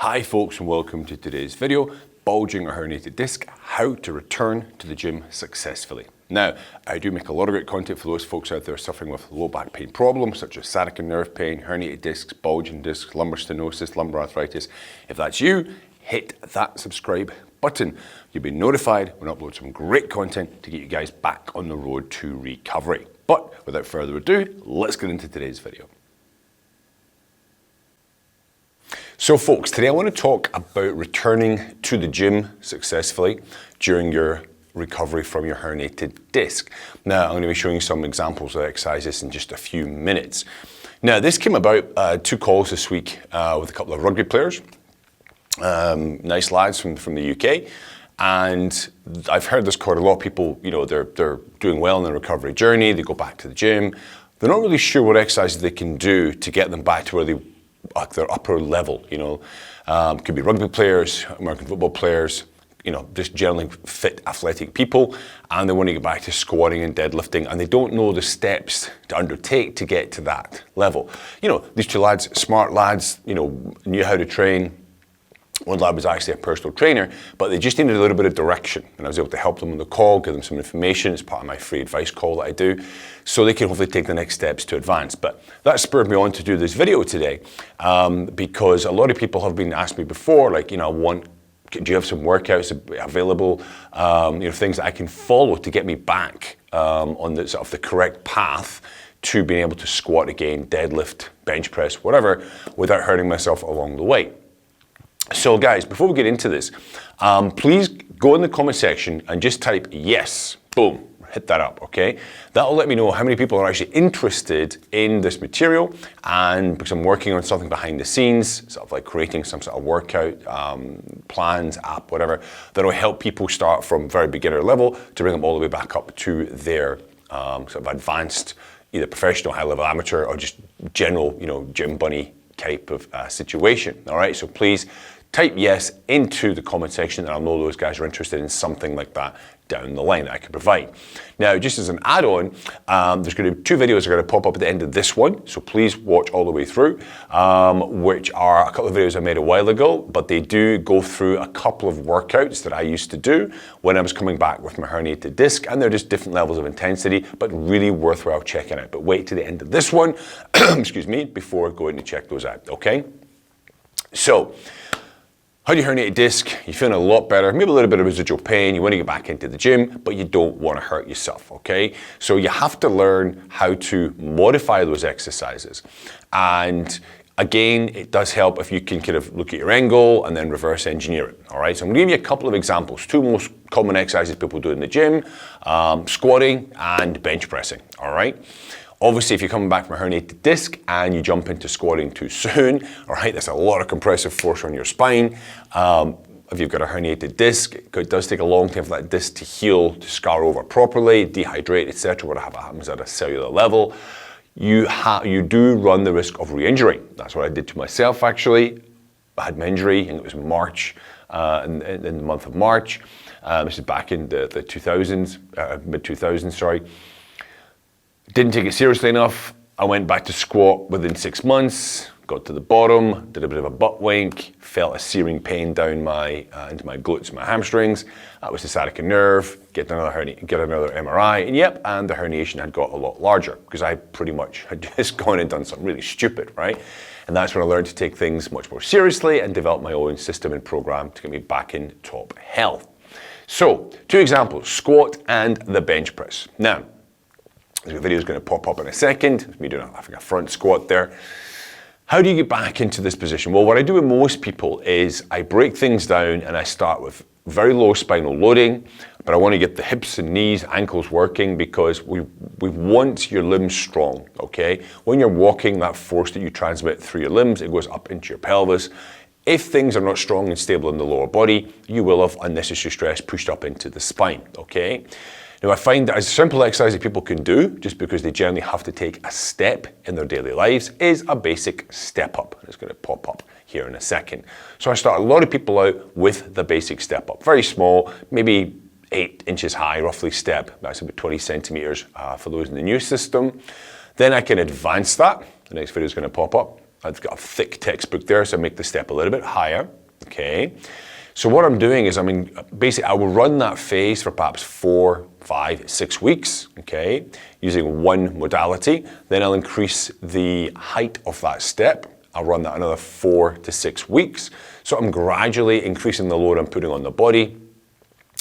Hi folks and welcome to today's video, bulging or herniated disc, how to return to the gym successfully. Now, I do make a lot of great content for those folks out there suffering with low back pain problems such as sciatica nerve pain, herniated discs, bulging discs, lumbar stenosis, lumbar arthritis. If that's you, hit that subscribe button. You'll be notified when I upload some great content to get you guys back on the road to recovery. But without further ado, let's get into today's video. So folks, today I want to talk about returning to the gym successfully during your recovery from your herniated disc. Now, I'm going to be showing you some examples of exercises in just a few minutes. Now, this came about 2 calls this week with a couple of rugby players, nice lads from the UK. And I've heard this quite a lot of people, you know, they're doing well in their recovery journey, they go back to the gym. They're not really sure what exercises they can do to get them back to where they their upper level, you know. Could be rugby players, American football players, you know, just generally fit, athletic people, and they want to get back to squatting and deadlifting, and they don't know the steps to undertake to get to that level. You know, these 2 lads, smart lads, you know, knew how to train. One lad was actually a personal trainer, but they just needed a little bit of direction, and I was able to help them on the call, give them some information. It's part of my free advice call that I do, so they can hopefully take the next steps to advance. But that spurred me on to do this video today, because a lot of people have been asking me before, like, you know, do you have some workouts available, you know, things that I can follow to get me back on the sort of the correct path to being able to squat again, deadlift, bench press, whatever, without hurting myself along the way. So guys, before we get into this, please go in the comment section and just type yes, boom, hit that up, okay? That'll let me know how many people are actually interested in this material, and because I'm working on something behind the scenes, sort of like creating some sort of workout plans, app, whatever, that'll help people start from very beginner level to bring them all the way back up to their sort of advanced, either professional, high level amateur, or just general, you know, gym bunny type of situation, all right? So please type yes into the comment section, and I'll know those guys are interested in something like that down the line that I can provide. Now, just as an add-on, there's going to be 2 videos that are going to pop up at the end of this one, so please watch all the way through, which are a couple of videos I made a while ago, but they do go through a couple of workouts that I used to do when I was coming back with my herniated disc, and they're just different levels of intensity, but really worthwhile checking out. But wait to the end of this one, excuse me, before going to check those out, okay? So, how do you herniate disc? You're feeling a lot better, maybe a little bit of residual pain, you want to get back into the gym, but you don't want to hurt yourself, okay? So you have to learn how to modify those exercises. And again, it does help if you can kind of look at your angle and then reverse engineer it, all right? So I'm gonna give you a couple of examples. 2 most common exercises people do in the gym, squatting and bench pressing, all right? Obviously, if you're coming back from a herniated disc and you jump into squatting too soon, all right, that's a lot of compressive force on your spine. If you've got a herniated disc, it does take a long time for that disc to heal, to scar over properly, dehydrate, etc., whatever happens at a cellular level. You do run the risk of re-injury. That's what I did to myself, actually. I had my injury, and it was March, in the month of March. This is back in the 2000s, mid-2000s, sorry. Didn't take it seriously enough. I went back to squat within 6 months, got to the bottom, did a bit of a butt wink, felt a searing pain down into my glutes and my hamstrings. That was the sciatica nerve, get another MRI, and yep, and the herniation had got a lot larger because I pretty much had just gone and done something really stupid, right? And that's when I learned to take things much more seriously and develop my own system and program to get me back in top health. So, 2 examples, squat and the bench press. Now, the video is going to pop up in a second. It's me doing a front squat there. How do you get back into this position? Well, what I do with most people is I break things down and I start with very low spinal loading, but I want to get the hips and knees, ankles working because we want your limbs strong, okay? When you're walking, that force that you transmit through your limbs, it goes up into your pelvis. If things are not strong and stable in the lower body, you will have unnecessary stress pushed up into the spine, okay? Now I find that a simple exercise that people can do, just because they generally have to take a step in their daily lives, is a basic step up. It's going to pop up here in a second. So I start a lot of people out with the basic step up. Very small, maybe 8 inches high, roughly step. That's about 20 centimeters for those in the new system. Then I can advance that. The next video is going to pop up. I've got a thick textbook there, so I make the step a little bit higher, okay? So what I'm doing is, basically I will run that phase for perhaps 4, 5, 6 weeks, okay, using one modality. Then I'll increase the height of that step. I'll run that another 4 to 6 weeks. So I'm gradually increasing the load I'm putting on the body,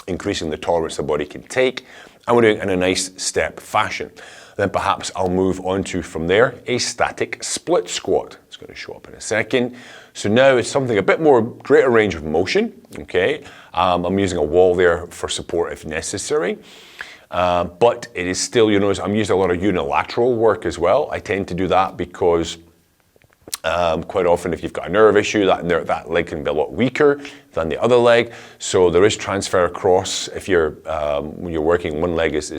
increasing the tolerance the body can take, and we're doing it in a nice step fashion. Then perhaps I'll move on to, from there, a static split squat. It's going to show up in a second. So now it's something a bit more greater range of motion, okay? I'm using a wall there for support if necessary. But it is still, you notice I'm using a lot of unilateral work as well. I tend to do that because quite often if you've got a nerve issue, that leg can be a lot weaker than the other leg. So there is transfer across. If you're when you're working, one leg is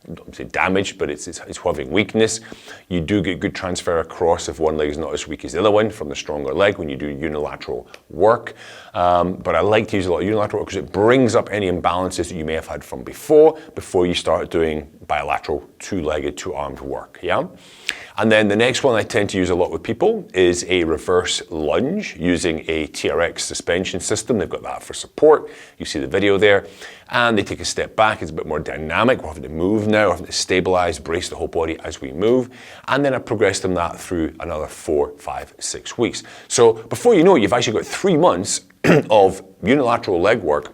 I don't say damaged, but it's having weakness. You do get good transfer across if one leg is not as weak as the other one from the stronger leg when you do unilateral work. But I like to use a lot of unilateral work because it brings up any imbalances that you may have had from before you start doing bilateral two-legged, two-armed work, yeah? And then the next one I tend to use a lot with people is a reverse lunge using a TRX suspension system. They've got that for support. You see the video there. And they take a step back. It's a bit more dynamic. We're having to move now. We're having to stabilize, brace the whole body as we move. And then I progress them that through another 4, 5, 6 weeks. So before you know it, you've actually got 3 months of unilateral leg work.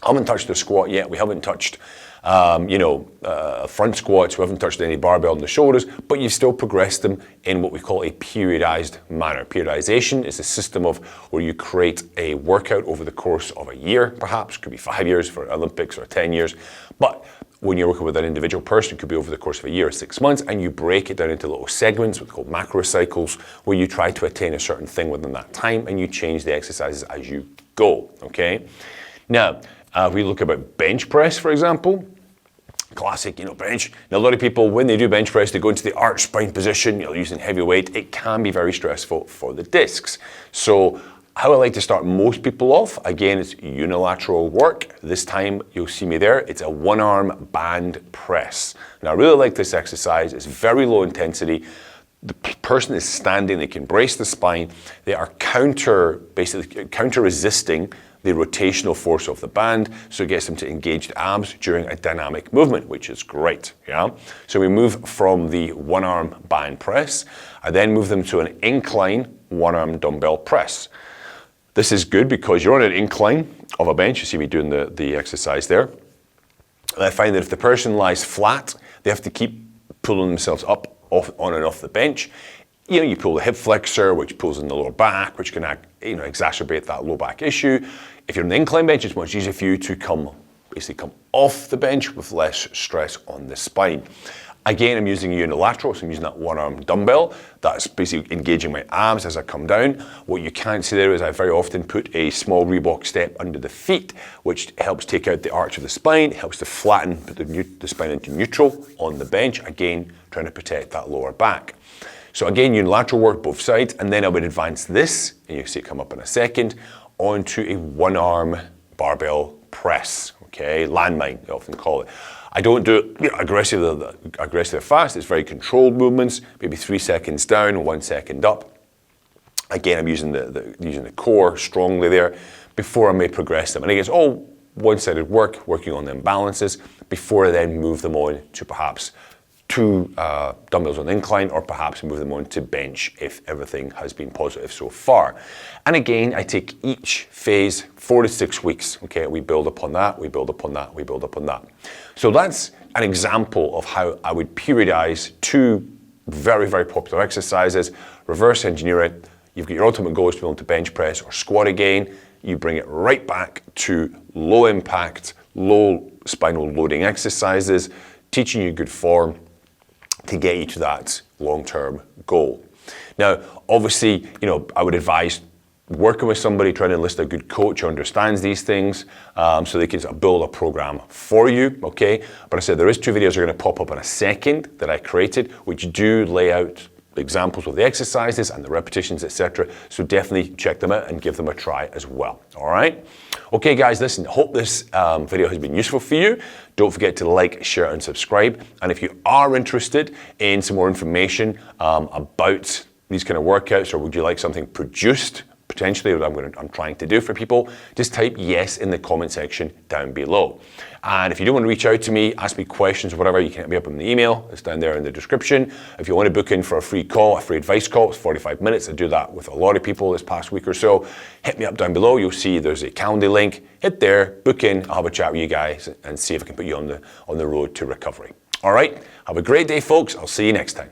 I haven't touched the squat yet. We haven't touched front squats. We haven't touched any barbell on the shoulders, but you've still progressed them in what we call a periodized manner. Periodization is a system of where you create a workout over the course of a year, perhaps. It could be 5 years for Olympics or 10 years. But when you're working with an individual person, it could be over the course of a year or 6 months, and you break it down into little segments, what's called macro cycles, where you try to attain a certain thing within that time, and you change the exercises as you go, okay? Now, if we look about bench press, for example, classic, bench. Now, a lot of people, when they do bench press, they go into the arch spine position, using heavy weight. It can be very stressful for the discs. So how I like to start most people off, again, it's unilateral work. This time, you'll see me there. It's a one-arm band press. Now, I really like this exercise. It's very low intensity. The person is standing. They can brace the spine. They are counter-resisting the rotational force of the band, so it gets them to engage the abs during a dynamic movement, which is great, yeah? So we move from the one-arm band press. I then move them to an incline one-arm dumbbell press. This is good because you're on an incline of a bench. You see me doing the exercise there. And I find that if the person lies flat, they have to keep pulling themselves up, on and off the bench. You pull the hip flexor, which pulls in the lower back, which can exacerbate that low back issue. If you're on the incline bench, it's much easier for you to come off the bench with less stress on the spine. Again, I'm using unilateral, so I'm using that one-arm dumbbell. That's basically engaging my abs as I come down. What you can't see there is I very often put a small Reebok step under the feet, which helps take out the arch of the spine, helps to flatten, put the spine into neutral on the bench, again, trying to protect that lower back. So again, unilateral work both sides, and then I would advance this, and you'll see it come up in a second, onto a one-arm barbell press, okay? Landmine, they often call it. I don't do it aggressive fast. It's very controlled movements, maybe 3 seconds down, 1 second up. Again, I'm using the core strongly there before I may progress them. And again, it's all one-sided work, working on the imbalances, before I then move them on to perhaps 2 dumbbells on incline, or perhaps move them on to bench if everything has been positive so far. And again, I take each phase 4 to 6 weeks. Okay, we build upon that, we build upon that, we build upon that. So that's an example of how I would periodize 2 very, very popular exercises, reverse engineer it. You've got your ultimate goal is to be able to bench press or squat again. You bring it right back to low impact, low spinal loading exercises, teaching you good form to get you to that long-term goal. Now, obviously, I would advise working with somebody, trying to enlist a good coach who understands these things, so they can build a program for you, okay? But I said there is 2 videos that are going to pop up in a second that I created, which do lay out examples of the exercises and the repetitions, etc. So definitely check them out and give them a try as well, all right? Okay, guys, listen, hope this video has been useful for you. Don't forget to like, share, and subscribe. And if you are interested in some more information about these kind of workouts, or would you like something produced potentially that I'm trying to do for people? Just type yes in the comment section down below. And if you do want to reach out to me, ask me questions or whatever, you can hit me up in the email. It's down there in the description. If you want to book in for a free call, a free advice call, it's 45 minutes. I do that with a lot of people this past week or so. Hit me up down below. You'll see there's a Calendly link. Hit there, book in. I'll have a chat with you guys and see if I can put you on the road to recovery. All right. Have a great day, folks. I'll see you next time.